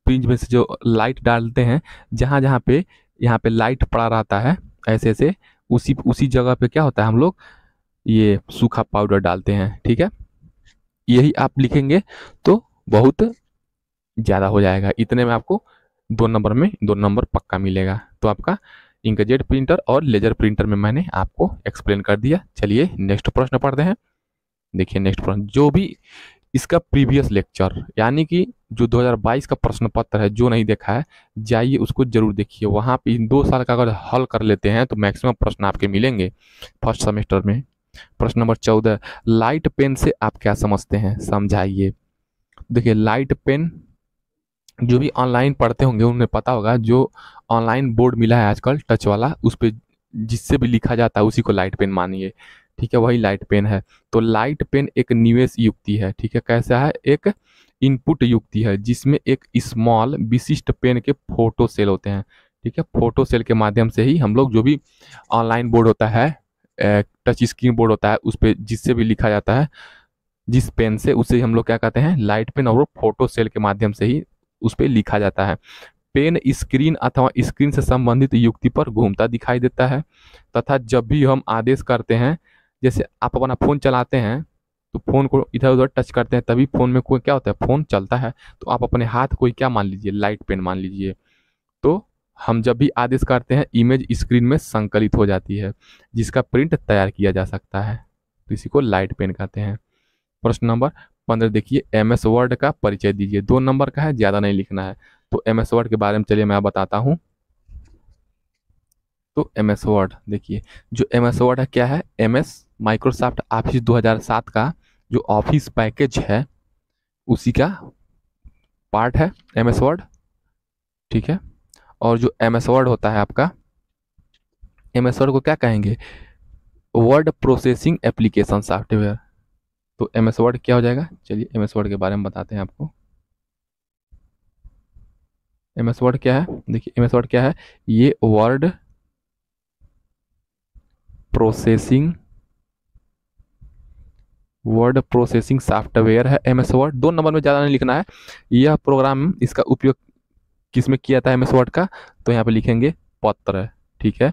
प्रिंज में से जो लाइट डालते हैं, जहां जहां पे यहाँ पे लाइट पड़ा रहता है ऐसे ऐसे, उसी उसी जगह पे क्या होता है, हम लोग ये सूखा पाउडर डालते हैं। ठीक है, यही आप लिखेंगे तो बहुत ज़्यादा हो जाएगा। इतने में आपको 2 नंबर पक्का मिलेगा। तो आपका इंकजेट प्रिंटर और लेजर प्रिंटर में मैंने आपको एक्सप्लेन कर दिया। चलिए नेक्स्ट प्रश्न पढ़ते हैं। देखिए नेक्स्ट प्रश्न, जो भी इसका प्रीवियस लेक्चर यानी कि जो 2022 का प्रश्न पत्र है, जो नहीं देखा है जाइए उसको जरूर देखिए। वहाँ पे इन 2 साल का अगर हल कर लेते हैं तो मैक्सिमम प्रश्न आपके मिलेंगे फर्स्ट सेमेस्टर में। प्रश्न नंबर 14, लाइट पेन से आप क्या समझते हैं, समझाइए। देखिए लाइट पेन जो भी ऑनलाइन पढ़ते होंगे उन्हें पता होगा, जो ऑनलाइन बोर्ड मिला है आजकल टच वाला, उस पर जिससे भी लिखा जाता है उसी को लाइट पेन मानिए। ठीक है, वही लाइट पेन है। तो लाइट पेन एक निवेश युक्ति है। ठीक है, कैसा है, एक इनपुट युक्ति है जिसमें एक स्मॉल विशिष्ट पेन के फोटो सेल होते हैं। ठीक है, फोटो सेल के माध्यम से ही हम लोग जो भी ऑनलाइन बोर्ड होता है, टच स्क्रीन बोर्ड होता है, उस पर जिससे भी लिखा जाता है जिस पेन से, उसे हम लोग क्या कहते हैं, लाइट पेन, और वो फोटो सेल के माध्यम से ही उस पर लिखा जाता है। पेन स्क्रीन अथवा स्क्रीन से संबंधित युक्ति पर घूमता दिखाई देता है, तथा जब भी हम आदेश करते हैं, जैसे आप अपना फ़ोन चलाते हैं तो फ़ोन को इधर उधर टच करते हैं तभी फ़ोन में कोई क्या होता है, फ़ोन चलता है। तो आप अपने हाथ को क्या मान लीजिए, लाइट पेन मान लीजिए। तो हम जब भी आदेश करते हैं इमेज स्क्रीन में संकलित हो जाती है, जिसका प्रिंट तैयार किया जा सकता है, तो इसी को लाइट पेन कहते हैं। प्रश्न नंबर 15 देखिए, एम एस वर्ड का परिचय दीजिए। 2 नंबर का है, ज़्यादा नहीं लिखना है। तो एम एस वर्ड के बारे में चलिए मैं बताता हूँ। तो एम एस वर्ड देखिए, जो एम एस वर्ड है क्या है, एम एस माइक्रोसॉफ्ट ऑफिस 2007 का जो ऑफिस पैकेज है उसी का पार्ट है एम एस वर्ड। ठीक है, और जो एम एस वर्ड होता है आपका, एम एस वर्ड को क्या कहेंगे, वर्ड प्रोसेसिंग एप्लीकेशन सॉफ्टवेयर। तो एम एस वर्ड क्या हो जाएगा, चलिए एम एस वर्ड के बारे में बताते हैं आपको। एम एस वर्ड क्या है, देखिए एम एस वर्ड क्या है, ये वर्ड प्रोसेसिंग सॉफ्टवेयर है एम एस वर्ड। 2 नंबर में ज़्यादा नहीं लिखना है। यह प्रोग्राम, इसका उपयोग किस में किया था एम एस वर्ड का, तो यहाँ पे लिखेंगे पत्र। ठीक है,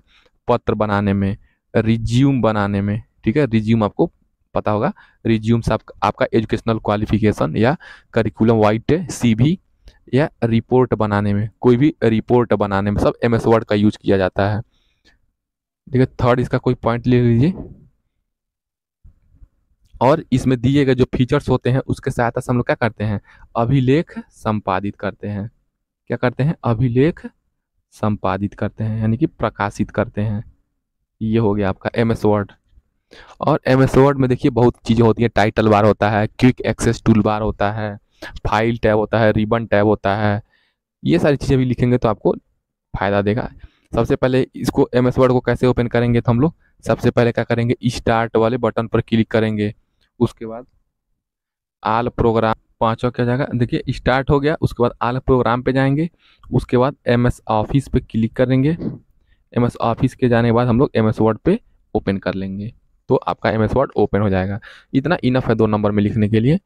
पत्र बनाने में, रिज्यूम बनाने में। ठीक है, रिज्यूम आपको पता होगा, रिज्यूम से आपका एजुकेशनल क्वालिफिकेशन या करिकुलम वाइट सीवी या रिपोर्ट बनाने में, कोई भी रिपोर्ट बनाने में सब एम एस वर्ड का यूज किया जाता है। ठीक है, थर्ड इसका कोई पॉइंट ले लीजिए। और इसमें दिए गए जो फीचर्स होते हैं उसके सहायता से हम लोग क्या करते हैं, अभिलेख संपादित करते हैं। क्या करते हैं, अभिलेख संपादित करते हैं, यानी कि प्रकाशित करते हैं। ये हो गया आपका एम एस वर्ड। और एम एस वर्ड में देखिए बहुत चीज़ें होती हैं, टाइटल बार होता है, क्विक एक्सेस टूल बार होता है, फाइल टैब होता है, रिबन टैब होता है। ये सारी चीज़ें भी लिखेंगे तो आपको फायदा देगा। सबसे पहले इसको एम एस वर्ड को कैसे ओपन करेंगे, तो हम लोग सबसे पहले क्या करेंगे, स्टार्ट वाले बटन पर क्लिक करेंगे। उसके बाद आल प्रोग्राम, पांचवा क्या जाएगा, देखिए स्टार्ट हो गया। उसके बाद आल प्रोग्राम पे जाएंगे। उसके बाद एम एस ऑफिस पे क्लिक करेंगे। एम एस ऑफिस के जाने के बाद हम लोग एम एस वर्ड पे ओपन कर लेंगे, तो आपका एम एस वर्ड ओपन हो जाएगा। इतना इनफ है 2 नंबर में लिखने के लिए।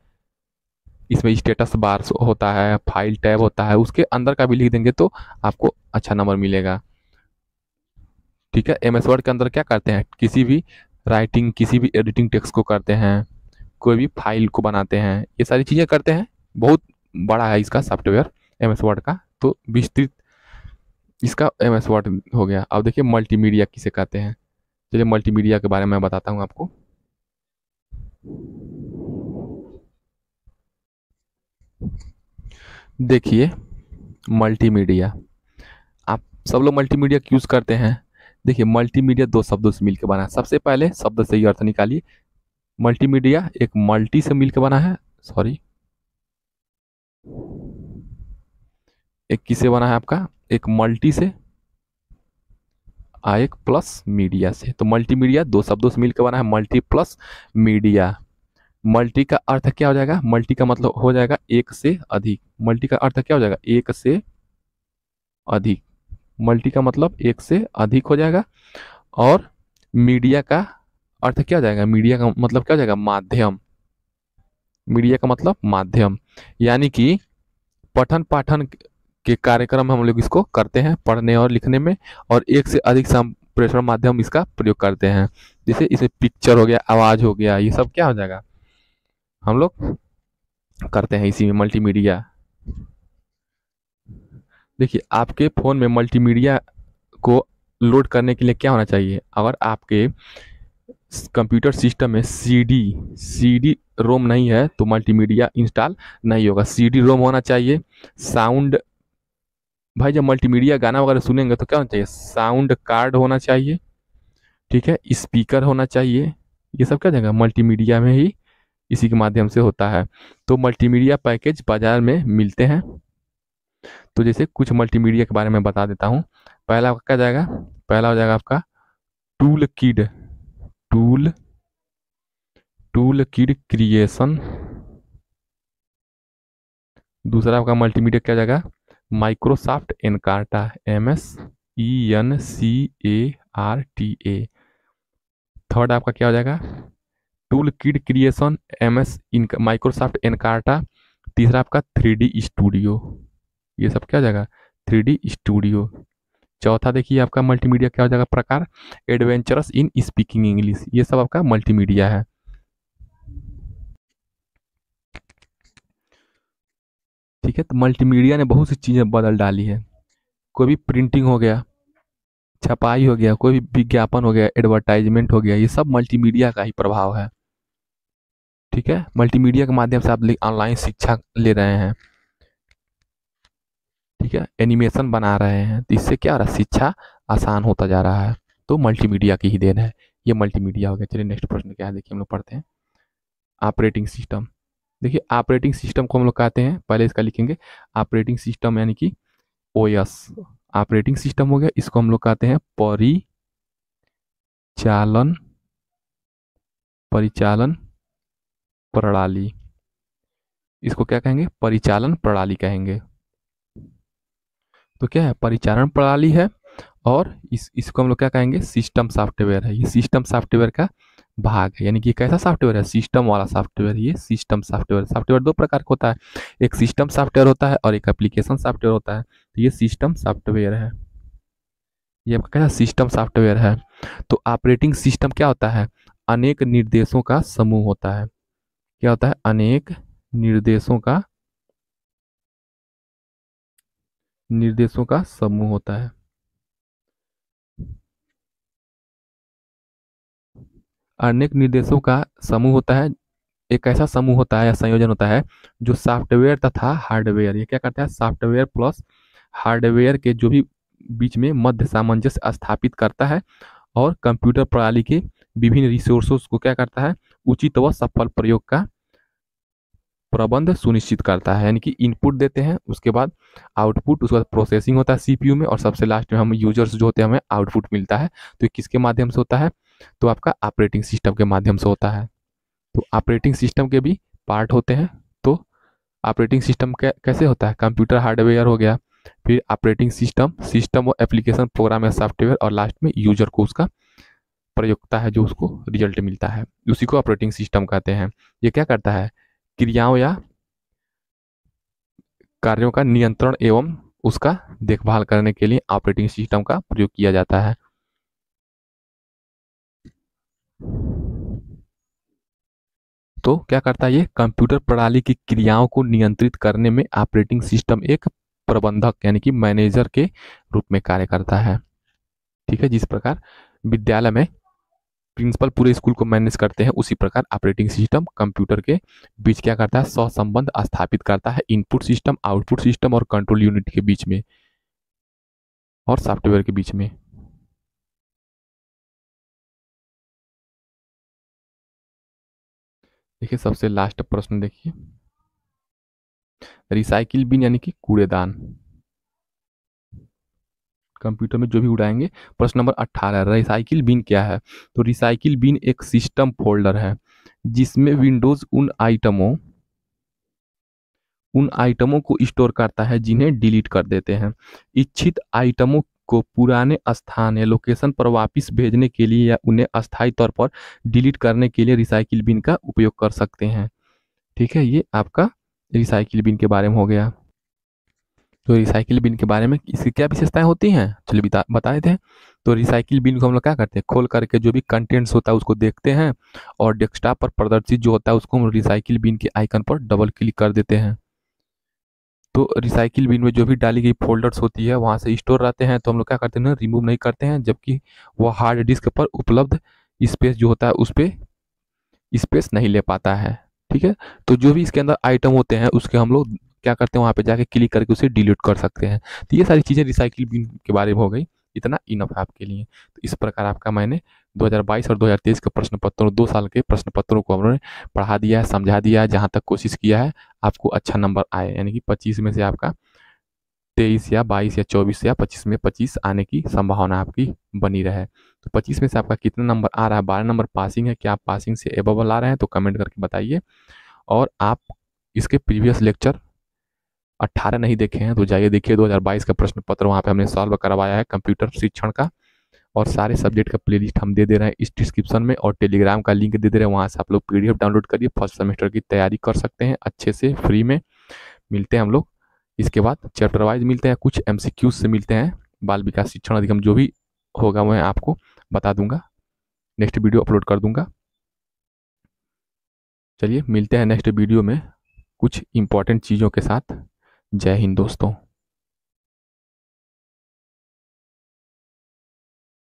इसमें स्टेटस बार होता है, फाइल टैब होता है, उसके अंदर का भी लिख देंगे तो आपको अच्छा नंबर मिलेगा। ठीक है, एम एस वर्ड के अंदर क्या करते हैं, किसी भी राइटिंग, किसी भी एडिटिंग टेक्स्ट को करते हैं, कोई भी फाइल को बनाते हैं, ये सारी चीज़ें करते हैं। बहुत बड़ा है इसका सॉफ्टवेयर एम एस वर्ड का, तो विस्तृत इसका एम एस वर्ड हो गया। अब देखिए मल्टीमीडिया किसे कहते हैं, चलिए मल्टीमीडिया के बारे में मैं बताता हूँ आपको। देखिए मल्टीमीडिया, आप सब लोग मल्टीमीडिया यूज़ करते हैं। देखिए मल्टीमीडिया 2 शब्दों से मिलकर बना है। सबसे पहले शब्द से ही अर्थ निकालिए। मल्टीमीडिया एक मल्टी से मिलकर बना है, सॉरी, एक किसे बना है आपका, एक मल्टी से, एक प्लस मीडिया से। तो मल्टीमीडिया 2 शब्दों से मिलकर बना है, मल्टी प्लस मीडिया। मल्टी का अर्थ क्या हो जाएगा, मल्टी का मतलब हो जाएगा एक से अधिक। मल्टी का अर्थ क्या हो जाएगा, एक से अधिक। मल्टी का मतलब एक से अधिक हो जाएगा। और मीडिया का अर्थ क्या हो जाएगा, मीडिया का मतलब क्या हो जाएगा, माध्यम। मीडिया का मतलब माध्यम, यानी कि पठन पाठन के कार्यक्रम हम लोग इसको करते हैं, पढ़ने और लिखने में, और एक से अधिक संप्रेषण माध्यम इसका प्रयोग करते हैं। जैसे इसमें पिक्चर हो गया, आवाज हो गया, ये सब क्या हो जाएगा, हम लोग करते हैं इसी में मल्टीमीडिया। देखिए आपके फ़ोन में मल्टीमीडिया को लोड करने के लिए क्या होना चाहिए, अगर आपके कंप्यूटर सिस्टम में सी डी रोम नहीं है तो मल्टीमीडिया इंस्टॉल नहीं होगा। सी डी रोम होना चाहिए। साउंड, भाई जब मल्टीमीडिया गाना वगैरह सुनेंगे तो क्या होना चाहिए, साउंड कार्ड होना चाहिए। ठीक है, स्पीकर होना चाहिए। ये सब क्या हो जाएगा, मल्टीमीडिया में ही इसी के माध्यम से होता है। तो मल्टीमीडिया पैकेज बाजार में मिलते हैं। तो जैसे कुछ मल्टीमीडिया के बारे में बता देता हूँ। पहला आपका क्या जाएगा, पहला हो जाएगा आपका tool kid, tool tool kid creation. दूसरा आपका मल्टीमीडिया क्या जाएगा, माइक्रोसॉफ्ट एनकार्टा, MSENCARTA। थर्ड आपका क्या हो जाएगा, tool kid creation, MS in Microsoft Encarta. तीसरा आपका 3D स्टूडियो, ये सब क्या हो जाएगा, 3D स्टूडियो। चौथा देखिए आपका मल्टीमीडिया क्या हो जाएगा प्रकार, एडवेंचरस इन स्पीकिंग इंग्लिश। ये सब आपका मल्टीमीडिया है। ठीक है, तो मल्टीमीडिया ने बहुत सी चीज़ें बदल डाली है। कोई भी प्रिंटिंग हो गया, छपाई हो गया, कोई भी विज्ञापन हो गया, एडवर्टाइजमेंट हो गया, ये सब मल्टीमीडिया का ही प्रभाव है। ठीक है, मल्टीमीडिया के माध्यम से आप ऑनलाइन शिक्षा ले रहे हैं, ठीक है, एनिमेशन बना रहे हैं, तो इससे क्या हो रहा है, शिक्षा आसान होता जा रहा है। तो मल्टीमीडिया की ही देन है, ये मल्टीमीडिया हो गया। चलिए नेक्स्ट प्रश्न क्या है, देखिए हम लोग पढ़ते हैं। ऑपरेटिंग सिस्टम, देखिए ऑपरेटिंग सिस्टम को हम लोग कहते हैं, पहले इसका लिखेंगे, ऑपरेटिंग सिस्टम यानी कि ओएस, ऑपरेटिंग सिस्टम हो गया, इसको हम लोग कहते हैं परिचालन परिचालन प्रणाली। इसको क्या कहेंगे, परिचालन प्रणाली कहेंगे। तो क्या है, परिचालन प्रणाली है, और इसको हम लोग क्या कहेंगे, सिस्टम सॉफ्टवेयर है। ये सिस्टम सॉफ्टवेयर का भाग है, यानी कि कैसा सॉफ्टवेयर है, सिस्टम वाला सॉफ्टवेयर। ये सिस्टम सॉफ्टवेयर, सॉफ्टवेयर दो प्रकार का होता है, एक सिस्टम सॉफ्टवेयर होता है और एक एप्लीकेशन सॉफ्टवेयर होता है। तो ये सिस्टम सॉफ्टवेयर है, ये आपका क्या सिस्टम सॉफ्टवेयर है। तो ऑपरेटिंग सिस्टम क्या होता है, अनेक निर्देशों का समूह होता है। क्या होता है, अनेक निर्देशों का समूह होता है। अनेक निर्देशों का समूह होता है, एक ऐसा समूह होता है या संयोजन होता है जो सॉफ्टवेयर तथा हार्डवेयर, ये क्या करता है, सॉफ्टवेयर प्लस हार्डवेयर के जो भी बीच में मध्य सामंजस्य स्थापित करता है, और कंप्यूटर प्रणाली के विभिन्न रिसोर्सों को क्या करता है, उचित व सफल प्रयोग का प्रबंध सुनिश्चित करता है। यानी कि इनपुट देते हैं, उसके बाद आउटपुट, उसके बाद प्रोसेसिंग होता है सीपीयू में, और सबसे लास्ट में हम यूजर्स जो होते हैं हमें आउटपुट मिलता है। तो ये किसके माध्यम से होता है, तो आपका ऑपरेटिंग सिस्टम के माध्यम से होता है। तो ऑपरेटिंग सिस्टम के भी पार्ट होते हैं। तो ऑपरेटिंग सिस्टम कैसे होता है, कंप्यूटर हार्डवेयर हो गया, फिर ऑपरेटिंग सिस्टम, सिस्टम और एप्लीकेशन, प्रोग्राम या सॉफ्टवेयर, और लास्ट में यूजर को उसका प्रयोगता है, जो उसको रिजल्ट मिलता है, उसी को ऑपरेटिंग सिस्टम कहते हैं। ये क्या करता है, क्रियाओं या कार्यों का नियंत्रण एवं उसका देखभाल करने के लिए ऑपरेटिंग सिस्टम का प्रयोग किया जाता है। तो क्या करता है, ये कंप्यूटर प्रणाली की क्रियाओं को नियंत्रित करने में ऑपरेटिंग सिस्टम एक प्रबंधक यानी कि मैनेजर के रूप में कार्य करता है। ठीक है, जिस प्रकार विद्यालय में प्रिंसिपल पूरे स्कूल को मैनेज करते हैं, उसी प्रकार ऑपरेटिंग सिस्टम कंप्यूटर के बीच क्या करता है, सहसंबंध स्थापित करता है, इनपुट सिस्टम, आउटपुट सिस्टम और कंट्रोल यूनिट के बीच में और सॉफ्टवेयर के बीच में। देखिए सबसे लास्ट प्रश्न देखिए, रिसाइकिल बिन यानी कि कूड़ेदान, कंप्यूटर में जो भी उड़ाएंगे। प्रश्न नंबर 18, रिसाइकिल बिन क्या है, तो रिसाइकिल बिन एक सिस्टम फोल्डर है जिसमें विंडोज उन आइटमों को स्टोर करता है जिन्हें डिलीट कर देते हैं। इच्छित आइटमों को पुराने स्थान या लोकेशन पर वापस भेजने के लिए या उन्हें अस्थायी तौर पर डिलीट करने के लिए रिसाइकिल बिन का उपयोग कर सकते हैं। ठीक है, ये आपका रिसाइकिल बिन के बारे में हो गया। तो रिसाइकिल बिन के बारे में इसकी क्या विशेषताएं होती हैं, चलिए बता देते हैं। तो रिसाइकिल बिन को हम लोग क्या करते हैं, खोल करके जो भी कंटेंट्स होता है उसको देखते हैं, और डेस्कटॉप पर प्रदर्शित जो होता है उसको हम रिसाइकिल बिन के आइकन पर डबल क्लिक कर देते हैं। तो रिसाइकिल बिन में जो भी डाली गई फोल्डर्स होती है वहाँ से स्टोर रहते हैं, तो हम लोग क्या करते हैं ना, रिमूव नहीं करते हैं, जबकि वो हार्ड डिस्क पर उपलब्ध स्पेस जो होता है उस पर स्पेस नहीं ले पाता है। ठीक है, तो जो भी इसके अंदर आइटम होते हैं उसके हम लोग क्या करते हैं, वहाँ पे जाके क्लिक करके उसे डिलीट कर सकते हैं। तो ये सारी चीज़ें रिसाइकिल बिन के बारे में हो गई, इतना इनफ है आपके लिए। तो इस प्रकार आपका मैंने 2022 और 2023 के प्रश्न पत्रों, 2 साल के प्रश्न पत्रों को हमने पढ़ा दिया है, समझा दिया है, जहाँ तक कोशिश किया है आपको अच्छा नंबर आए, यानी कि 25 में से आपका 23 या 22 या 24 या 25 में 25 आने की संभावना आपकी बनी रहे। तो 25 में से आपका कितना नंबर आ रहा है, 12 नंबर पासिंग है, क्या आप पासिंग से एबव ला रहे हैं, तो कमेंट करके बताइए। और आप इसके प्रीवियस लेक्चर 18 नहीं देखे हैं तो जाइए देखिए, 2022 का प्रश्न पत्र वहाँ पे हमने सॉल्व करवाया है कंप्यूटर शिक्षण का, और सारे सब्जेक्ट का प्लेलिस्ट हम दे रहे हैं इस डिस्क्रिप्शन में, और टेलीग्राम का लिंक दे रहे हैं, वहाँ से आप लोग PDF डाउनलोड करिए, फर्स्ट सेमेस्टर की तैयारी कर सकते हैं अच्छे से फ्री में। मिलते हैं हम लोग इसके बाद चैप्टर वाइज मिलते हैं, कुछ MCQs से मिलते हैं, बाल विकास शिक्षण अधिगम जो भी होगा मैं आपको बता दूंगा, नेक्स्ट वीडियो अपलोड कर दूंगा। चलिए मिलते हैं नेक्स्ट वीडियो में कुछ इंपॉर्टेंट चीज़ों के साथ। जय हिंद दोस्तों।